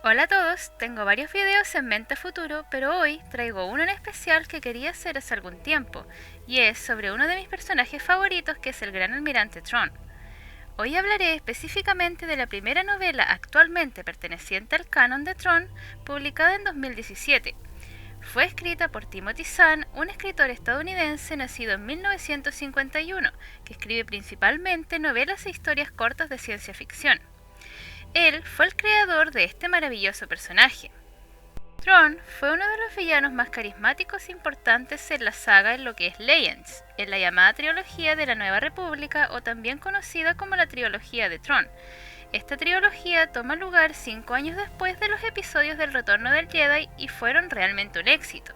Hola a todos, tengo varios videos en mente a futuro, pero hoy traigo uno en especial que quería hacer hace algún tiempo, y es sobre uno de mis personajes favoritos que es el Gran Almirante Thrawn. Hoy hablaré específicamente de la primera novela actualmente perteneciente al canon de Thrawn, publicada en 2017. Fue escrita por Timothy Zahn, un escritor estadounidense nacido en 1951, que escribe principalmente novelas e historias cortas de ciencia ficción. Él fue el creador de este maravilloso personaje. Thrawn fue uno de los villanos más carismáticos e importantes en la saga en lo que es Legends, en la llamada trilogía de la Nueva República o también conocida como la trilogía de Thrawn. Esta trilogía toma lugar 5 años después de los episodios del Retorno del Jedi y fueron realmente un éxito.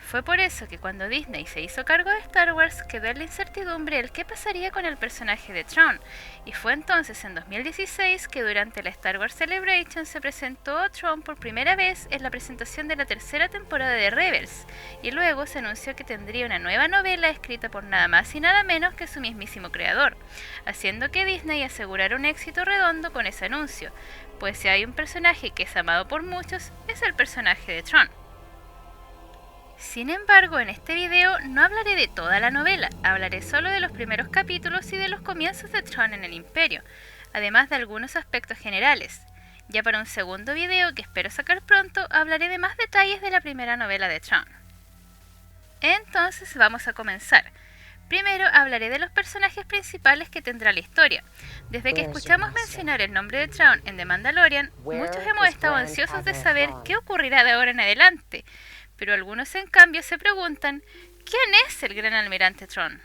Fue por eso que cuando Disney se hizo cargo de Star Wars quedó en la incertidumbre el qué pasaría con el personaje de Thrawn, y fue entonces en 2016 que durante la Star Wars Celebration se presentó a Thrawn por primera vez en la presentación de la tercera temporada de Rebels, y luego se anunció que tendría una nueva novela escrita por nada más y nada menos que su mismísimo creador, haciendo que Disney asegurara un éxito redondo con ese anuncio, pues si hay un personaje que es amado por muchos, es el personaje de Thrawn. Sin embargo, en este video no hablaré de toda la novela, hablaré solo de los primeros capítulos y de los comienzos de Thrawn en el Imperio, además de algunos aspectos generales. Ya para un segundo video que espero sacar pronto, hablaré de más detalles de la primera novela de Thrawn. Entonces vamos a comenzar. Primero hablaré de los personajes principales que tendrá la historia. Desde que escuchamos mencionar el nombre de Thrawn en The Mandalorian, muchos hemos estado ansiosos de saber qué ocurrirá de ahora en adelante, pero algunos en cambio se preguntan, ¿quién es el Gran Almirante Thrawn?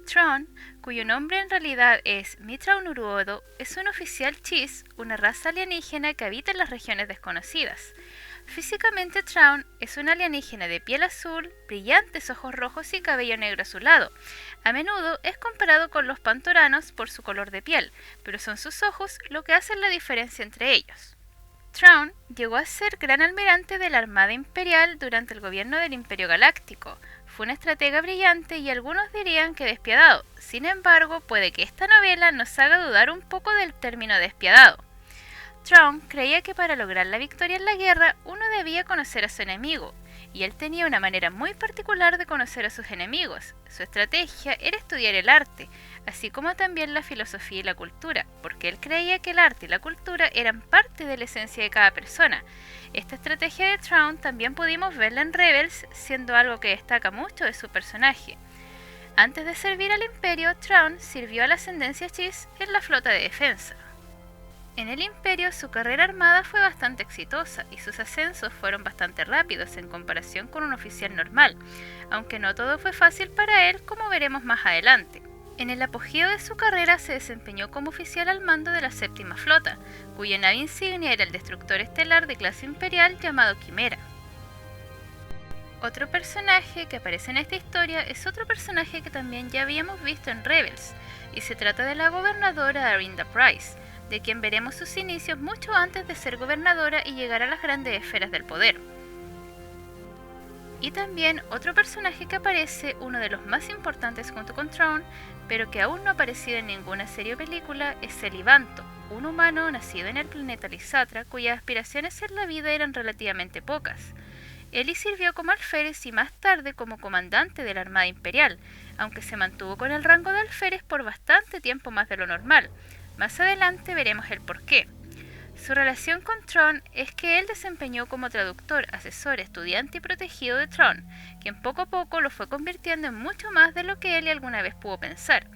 Thrawn, cuyo nombre en realidad es Mithrawn Uruodo, es un oficial Chiss, una raza alienígena que habita en las regiones desconocidas. Físicamente Thrawn es un alienígena de piel azul, brillantes ojos rojos y cabello negro azulado. A menudo es comparado con los pantoranos por su color de piel, pero son sus ojos lo que hacen la diferencia entre ellos. Thrawn llegó a ser gran almirante de la Armada Imperial durante el gobierno del Imperio Galáctico. Fue un estratega brillante y algunos dirían que despiadado. Sin embargo, puede que esta novela nos haga dudar un poco del término despiadado. Thrawn creía que para lograr la victoria en la guerra uno debía conocer a su enemigo, y él tenía una manera muy particular de conocer a sus enemigos. Su estrategia era estudiar el arte, así como también la filosofía y la cultura, porque él creía que el arte y la cultura eran parte de la esencia de cada persona. Esta estrategia de Thrawn también pudimos verla en Rebels, siendo algo que destaca mucho de su personaje. Antes de servir al Imperio, Thrawn sirvió a la ascendencia Chiss en la flota de defensa. En el Imperio su carrera armada fue bastante exitosa y sus ascensos fueron bastante rápidos en comparación con un oficial normal, aunque no todo fue fácil para él como veremos más adelante. En el apogeo de su carrera se desempeñó como oficial al mando de la Séptima Flota, cuya nave insignia era el destructor estelar de clase imperial llamado Quimera. Otro personaje que aparece en esta historia es otro personaje que también ya habíamos visto en Rebels, y se trata de la gobernadora Arinda Pryce, de quien veremos sus inicios mucho antes de ser gobernadora y llegar a las grandes esferas del poder. Y también otro personaje que aparece, uno de los más importantes junto con Thrawn, pero que aún no ha aparecido en ninguna serie o película, es Celibanto, un humano nacido en el planeta Lisatra cuyas aspiraciones en la vida eran relativamente pocas. Él sirvió como alférez y más tarde como comandante de la Armada Imperial, aunque se mantuvo con el rango de alférez por bastante tiempo más de lo normal. Más adelante veremos el porqué. Su relación con Thrawn es que él desempeñó como traductor, asesor, estudiante y protegido de Thrawn, quien poco a poco lo fue convirtiendo en mucho más de lo que él alguna vez pudo pensar.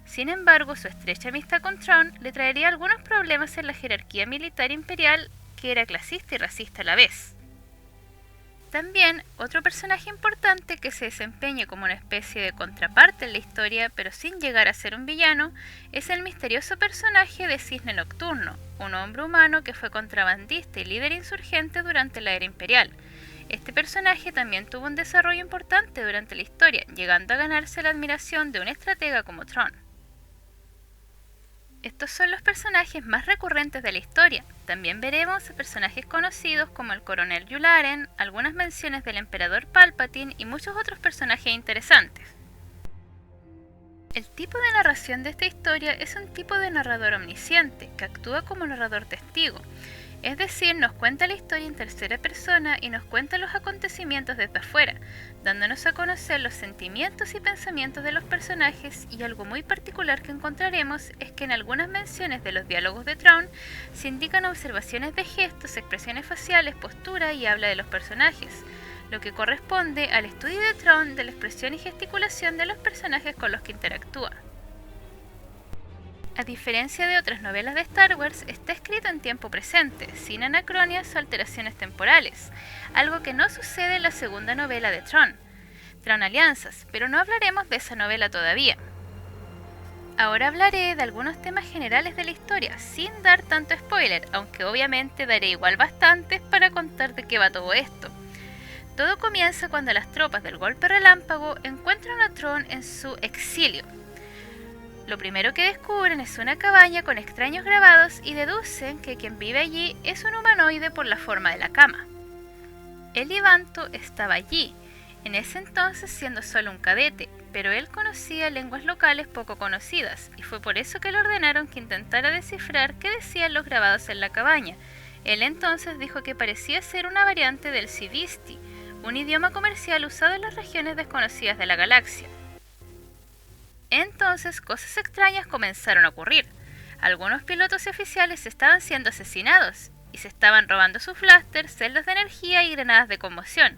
Sin embargo, su estrecha amistad con Thrawn le traería algunos problemas en la jerarquía militar imperial, que era clasista y racista a la vez. También, otro personaje importante que se desempeña como una especie de contraparte en la historia, pero sin llegar a ser un villano, es el misterioso personaje de Cisne Nocturno, un hombre humano que fue contrabandista y líder insurgente durante la era imperial. Este personaje también tuvo un desarrollo importante durante la historia, llegando a ganarse la admiración de un estratega como Thrawn. Estos son los personajes más recurrentes de la historia. También veremos a personajes conocidos como el coronel Yularen, algunas menciones del emperador Palpatine y muchos otros personajes interesantes. El tipo de narración de esta historia es un tipo de narrador omnisciente, que actúa como narrador testigo. Es decir, nos cuenta la historia en tercera persona y nos cuenta los acontecimientos desde afuera, dándonos a conocer los sentimientos y pensamientos de los personajes, y algo muy particular que encontraremos es que en algunas menciones de los diálogos de Thrawn se indican observaciones de gestos, expresiones faciales, postura y habla de los personajes, lo que corresponde al estudio de Thrawn de la expresión y gesticulación de los personajes con los que interactúa. A diferencia de otras novelas de Star Wars, está escrito en tiempo presente, sin anacronías o alteraciones temporales, algo que no sucede en la segunda novela de Thrawn, Thrawn Alianzas, pero no hablaremos de esa novela todavía. Ahora hablaré de algunos temas generales de la historia, sin dar tanto spoiler, aunque obviamente daré igual bastantes para contar de qué va todo esto. Todo comienza cuando las tropas del Golpe Relámpago encuentran a Thrawn en su exilio. Lo primero que descubren es una cabaña con extraños grabados y deducen que quien vive allí es un humanoide por la forma de la cama. Eli Vanto estaba allí, en ese entonces siendo solo un cadete, pero él conocía lenguas locales poco conocidas, y fue por eso que le ordenaron que intentara descifrar qué decían los grabados en la cabaña. Él entonces dijo que parecía ser una variante del Civisti, un idioma comercial usado en las regiones desconocidas de la galaxia. Entonces, cosas extrañas comenzaron a ocurrir. Algunos pilotos y oficiales estaban siendo asesinados, y se estaban robando sus blasters, celdas de energía y granadas de conmoción.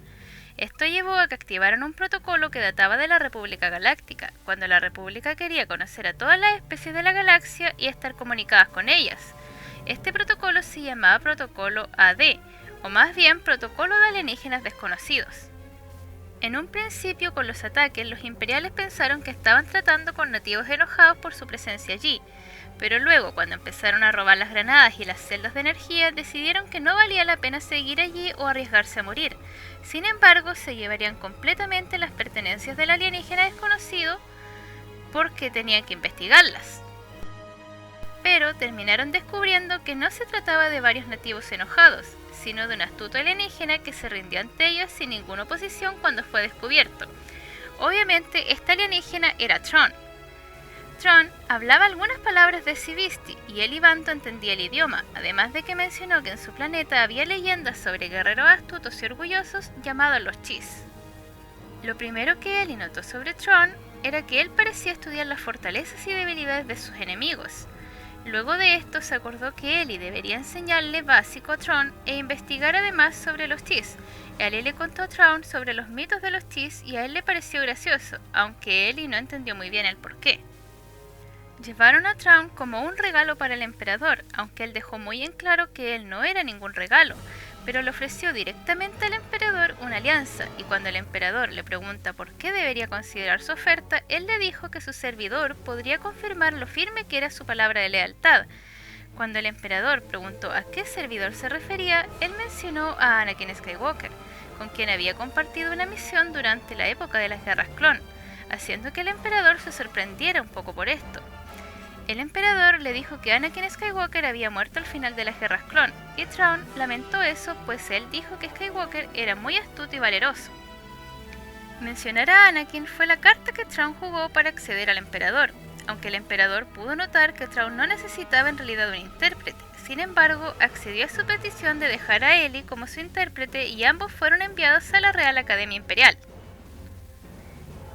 Esto llevó a que activaran un protocolo que databa de la República Galáctica, cuando la República quería conocer a todas las especies de la galaxia y estar comunicadas con ellas. Este protocolo se llamaba Protocolo AD, o más bien Protocolo de Alienígenas Desconocidos. En un principio, con los ataques, los imperiales pensaron que estaban tratando con nativos enojados por su presencia allí, pero luego, cuando empezaron a robar las granadas y las celdas de energía, decidieron que no valía la pena seguir allí o arriesgarse a morir. Sin embargo, se llevarían completamente las pertenencias del alienígena desconocido porque tenían que investigarlas. Pero terminaron descubriendo que no se trataba de varios nativos enojados, sino de un astuto alienígena que se rindió ante ellos sin ninguna oposición cuando fue descubierto. Obviamente, este alienígena era Thrawn. Thrawn hablaba algunas palabras de Civisti y Eli Vanto entendía el idioma, además de que mencionó que en su planeta había leyendas sobre guerreros astutos y orgullosos llamados los Chiss. Lo primero que Eli notó sobre Thrawn era que él parecía estudiar las fortalezas y debilidades de sus enemigos. Luego de esto se acordó que Eli debería enseñarle básico a Thrawn e investigar además sobre los Chiss. Eli le contó a Thrawn sobre los mitos de los Chiss y a él le pareció gracioso, aunque Eli no entendió muy bien el porqué. Llevaron a Thrawn como un regalo para el emperador, aunque él dejó muy en claro que él no era ningún regalo, pero le ofreció directamente al emperador una alianza, y cuando el emperador le pregunta por qué debería considerar su oferta, él le dijo que su servidor podría confirmar lo firme que era su palabra de lealtad. Cuando el emperador preguntó a qué servidor se refería, él mencionó a Anakin Skywalker, con quien había compartido una misión durante la época de las guerras clon, haciendo que el emperador se sorprendiera un poco por esto. El emperador le dijo que Anakin Skywalker había muerto al final de las guerras clon, y Thrawn lamentó eso, pues él dijo que Skywalker era muy astuto y valeroso. Mencionar a Anakin fue la carta que Thrawn jugó para acceder al emperador, aunque el emperador pudo notar que Thrawn no necesitaba en realidad un intérprete. Sin embargo, accedió a su petición de dejar a Eli como su intérprete y ambos fueron enviados a la Real Academia Imperial.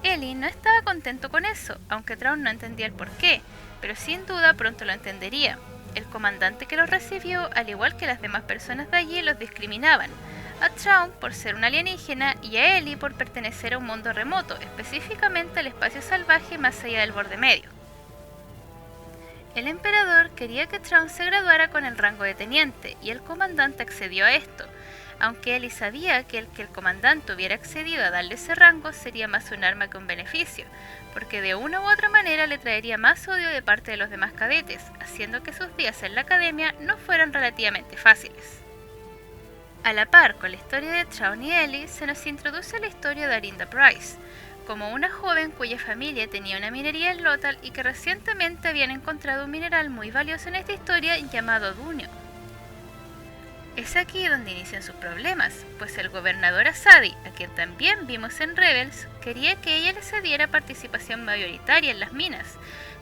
Eli no estaba contento con eso, aunque Thrawn no entendía el porqué, pero sin duda pronto lo entendería. El comandante que los recibió, al igual que las demás personas de allí, los discriminaban. A Thrawn por ser un alienígena y a Eli por pertenecer a un mundo remoto, específicamente al espacio salvaje más allá del borde medio. El emperador quería que Thrawn se graduara con el rango de teniente, y el comandante accedió a esto, aunque Eli sabía que el comandante hubiera accedido a darle ese rango sería más un arma que un beneficio, porque de una u otra manera le traería más odio de parte de los demás cadetes, haciendo que sus días en la academia no fueran relativamente fáciles. A la par con la historia de Thrawn y Eli, se nos introduce la historia de Arinda Pryce, como una joven cuya familia tenía una minería en Lothal y que recientemente habían encontrado un mineral muy valioso en esta historia llamado Dunio. Es aquí donde inician sus problemas, pues el gobernador Asadi, a quien también vimos en Rebels, quería que ella le cediera participación mayoritaria en las minas,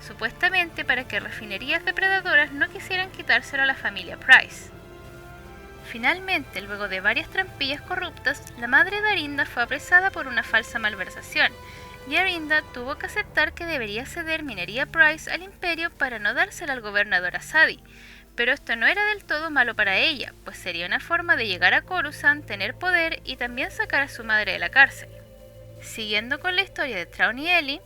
supuestamente para que refinerías depredadoras no quisieran quitárselo a la familia Price. Finalmente, luego de varias trampillas corruptas, la madre de Arinda fue apresada por una falsa malversación, y Arinda tuvo que aceptar que debería ceder minería Price al imperio para no dársela al gobernador Asadi. Pero esto no era del todo malo para ella, pues sería una forma de llegar a Coruscant, tener poder y también sacar a su madre de la cárcel. Siguiendo con la historia de Thrawn y Ellie,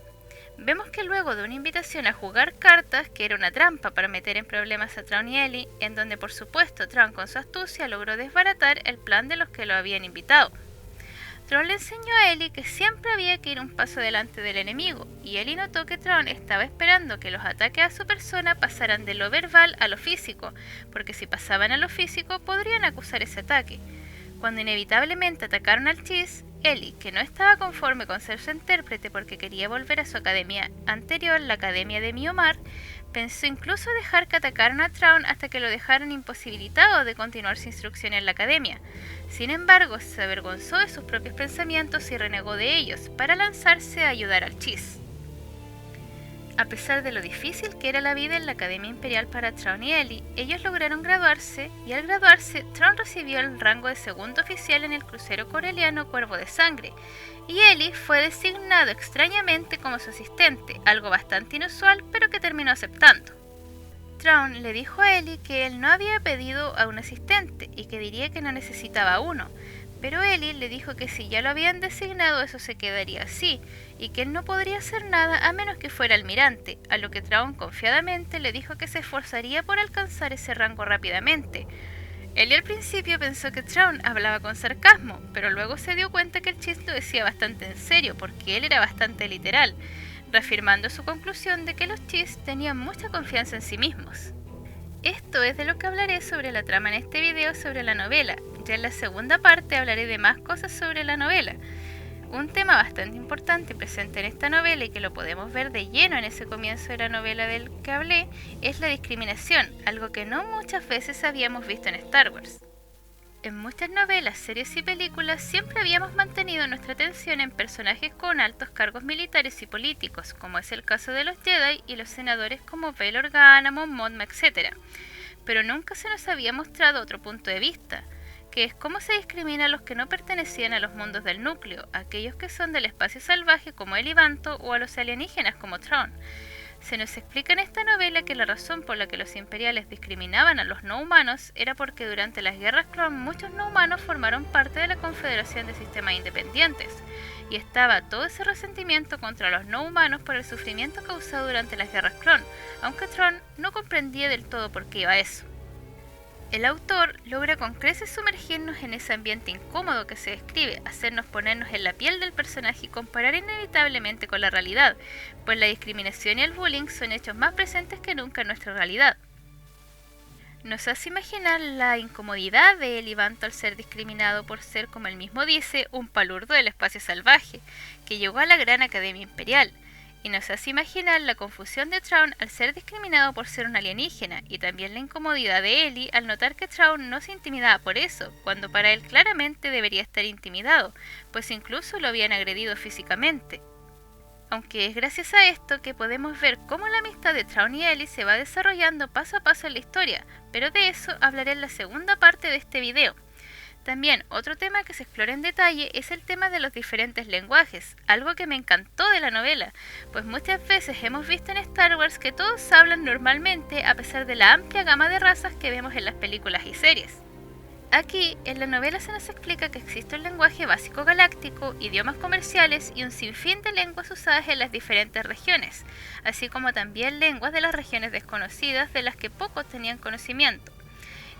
vemos que luego de una invitación a jugar cartas, que era una trampa para meter en problemas a Thrawn y Ellie, en donde por supuesto Thrawn con su astucia logró desbaratar el plan de los que lo habían invitado. Thrawn le enseñó a Ellie que siempre había que ir un paso delante del enemigo, y Ellie notó que Thrawn estaba esperando que los ataques a su persona pasaran de lo verbal a lo físico, porque si pasaban a lo físico podrían acusar ese ataque. Cuando inevitablemente atacaron al Chiss, Ellie, que no estaba conforme con ser su intérprete porque quería volver a su academia anterior, la Academia de Miomar, pensó incluso dejar que atacaran a Thrawn hasta que lo dejaran imposibilitado de continuar su instrucción en la academia. Sin embargo, se avergonzó de sus propios pensamientos y renegó de ellos para lanzarse a ayudar al Chiss. A pesar de lo difícil que era la vida en la Academia Imperial para Thrawn y Ellie, ellos lograron graduarse, y al graduarse, Thrawn recibió el rango de segundo oficial en el crucero coreliano Cuervo de Sangre, y Ellie fue designado extrañamente como su asistente, algo bastante inusual, pero que terminó aceptando. Thrawn le dijo a Ellie que él no había pedido a un asistente y que diría que no necesitaba uno, pero Ellie le dijo que si ya lo habían designado eso se quedaría así, y que él no podría hacer nada a menos que fuera almirante, a lo que Thrawn confiadamente le dijo que se esforzaría por alcanzar ese rango rápidamente. Ellie al principio pensó que Thrawn hablaba con sarcasmo, pero luego se dio cuenta que el Chiss lo decía bastante en serio, porque él era bastante literal, reafirmando su conclusión de que los Chiss tenían mucha confianza en sí mismos. Esto es de lo que hablaré sobre la trama en este video sobre la novela. Ya en la segunda parte hablaré de más cosas sobre la novela. Un tema bastante importante presente en esta novela y que lo podemos ver de lleno en ese comienzo de la novela del que hablé es la discriminación, algo que no muchas veces habíamos visto en Star Wars. En muchas novelas, series y películas siempre habíamos mantenido nuestra atención en personajes con altos cargos militares y políticos, como es el caso de los Jedi y los senadores como Bail Organa, Mon Mothma, etc. Pero nunca se nos había mostrado otro punto de vista, que es cómo se discrimina a los que no pertenecían a los mundos del núcleo, aquellos que son del espacio salvaje como el Ivanto o a los alienígenas como Thrawn. Se nos explica en esta novela que la razón por la que los imperiales discriminaban a los no humanos era porque durante las guerras clon muchos no humanos formaron parte de la Confederación de Sistemas Independientes, y estaba todo ese resentimiento contra los no humanos por el sufrimiento causado durante las guerras clon, aunque Thrawn no comprendía del todo por qué iba eso. El autor logra con creces sumergirnos en ese ambiente incómodo que se describe, hacernos ponernos en la piel del personaje y comparar inevitablemente con la realidad, pues la discriminación y el bullying son hechos más presentes que nunca en nuestra realidad. Nos hace imaginar la incomodidad de El Ivanto al ser discriminado por ser, como él mismo dice, un palurdo del espacio salvaje, que llegó a la Gran Academia Imperial. Y nos hace imaginar la confusión de Thrawn al ser discriminado por ser un alienígena, y también la incomodidad de Ellie al notar que Thrawn no se intimidaba por eso, cuando para él claramente debería estar intimidado, pues incluso lo habían agredido físicamente. Aunque es gracias a esto que podemos ver cómo la amistad de Thrawn y Ellie se va desarrollando paso a paso en la historia, pero de eso hablaré en la segunda parte de este video. También otro tema que se explora en detalle es el tema de los diferentes lenguajes, algo que me encantó de la novela, pues muchas veces hemos visto en Star Wars que todos hablan normalmente a pesar de la amplia gama de razas que vemos en las películas y series. Aquí, en la novela se nos explica que existe un lenguaje básico galáctico, idiomas comerciales y un sinfín de lenguas usadas en las diferentes regiones, así como también lenguas de las regiones desconocidas de las que pocos tenían conocimiento.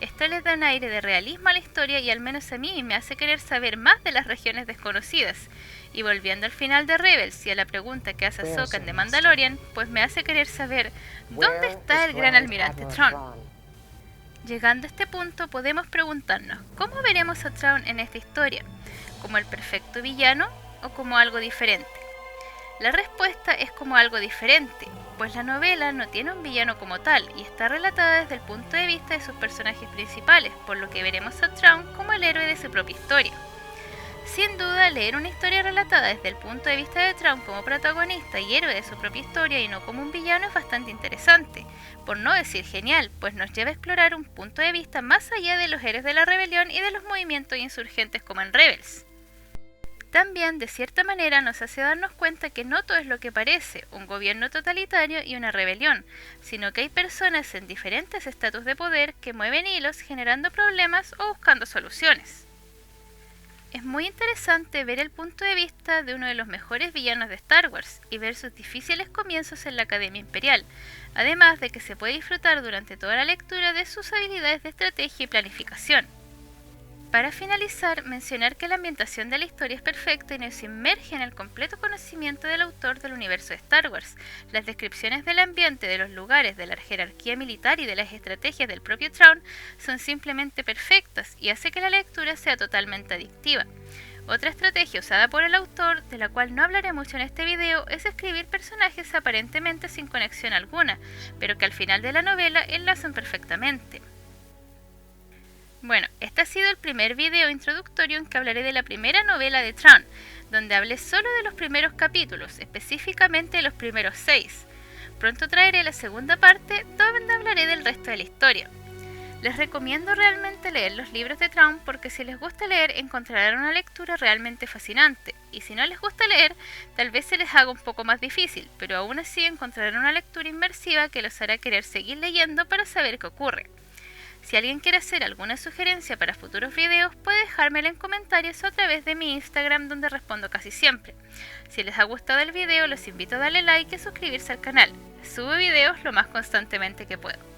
Esto le da un aire de realismo a la historia y al menos a mí me hace querer saber más de las regiones desconocidas. Y volviendo al final de Rebels y a la pregunta que hace Ahsoka en The Mandalorian, pues me hace querer saber ¿dónde está el gran almirante Thrawn? Llegando a este punto podemos preguntarnos, ¿cómo veremos a Thrawn en esta historia? ¿Como el perfecto villano o como algo diferente? La respuesta es como algo diferente, pues la novela no tiene un villano como tal y está relatada desde el punto de vista de sus personajes principales, por lo que veremos a Thrawn como el héroe de su propia historia. Sin duda, leer una historia relatada desde el punto de vista de Thrawn como protagonista y héroe de su propia historia y no como un villano es bastante interesante, por no decir genial, pues nos lleva a explorar un punto de vista más allá de los héroes de la rebelión y de los movimientos insurgentes como en Rebels. También, de cierta manera, nos hace darnos cuenta que no todo es lo que parece, un gobierno totalitario y una rebelión, sino que hay personas en diferentes estatus de poder que mueven hilos generando problemas o buscando soluciones. Es muy interesante ver el punto de vista de uno de los mejores villanos de Star Wars y ver sus difíciles comienzos en la Academia Imperial, además de que se puede disfrutar durante toda la lectura de sus habilidades de estrategia y planificación. Para finalizar, mencionar que la ambientación de la historia es perfecta y nos inmerge en el completo conocimiento del autor del universo de Star Wars. Las descripciones del ambiente, de los lugares, de la jerarquía militar y de las estrategias del propio Thrawn son simplemente perfectas y hace que la lectura sea totalmente adictiva. Otra estrategia usada por el autor, de la cual no hablaré mucho en este video, es escribir personajes aparentemente sin conexión alguna, pero que al final de la novela enlazan perfectamente. Bueno, este ha sido el primer video introductorio en que hablaré de la primera novela de Thrawn, donde hablé solo de los primeros capítulos, específicamente de los primeros 6. Pronto traeré la segunda parte, donde hablaré del resto de la historia. Les recomiendo realmente leer los libros de Thrawn porque si les gusta leer encontrarán una lectura realmente fascinante, y si no les gusta leer, tal vez se les haga un poco más difícil, pero aún así encontrarán una lectura inmersiva que los hará querer seguir leyendo para saber qué ocurre. Si alguien quiere hacer alguna sugerencia para futuros videos, puede dejármela en comentarios o a través de mi Instagram, donde respondo casi siempre. Si les ha gustado el video, los invito a darle like y a suscribirse al canal. Subo videos lo más constantemente que puedo.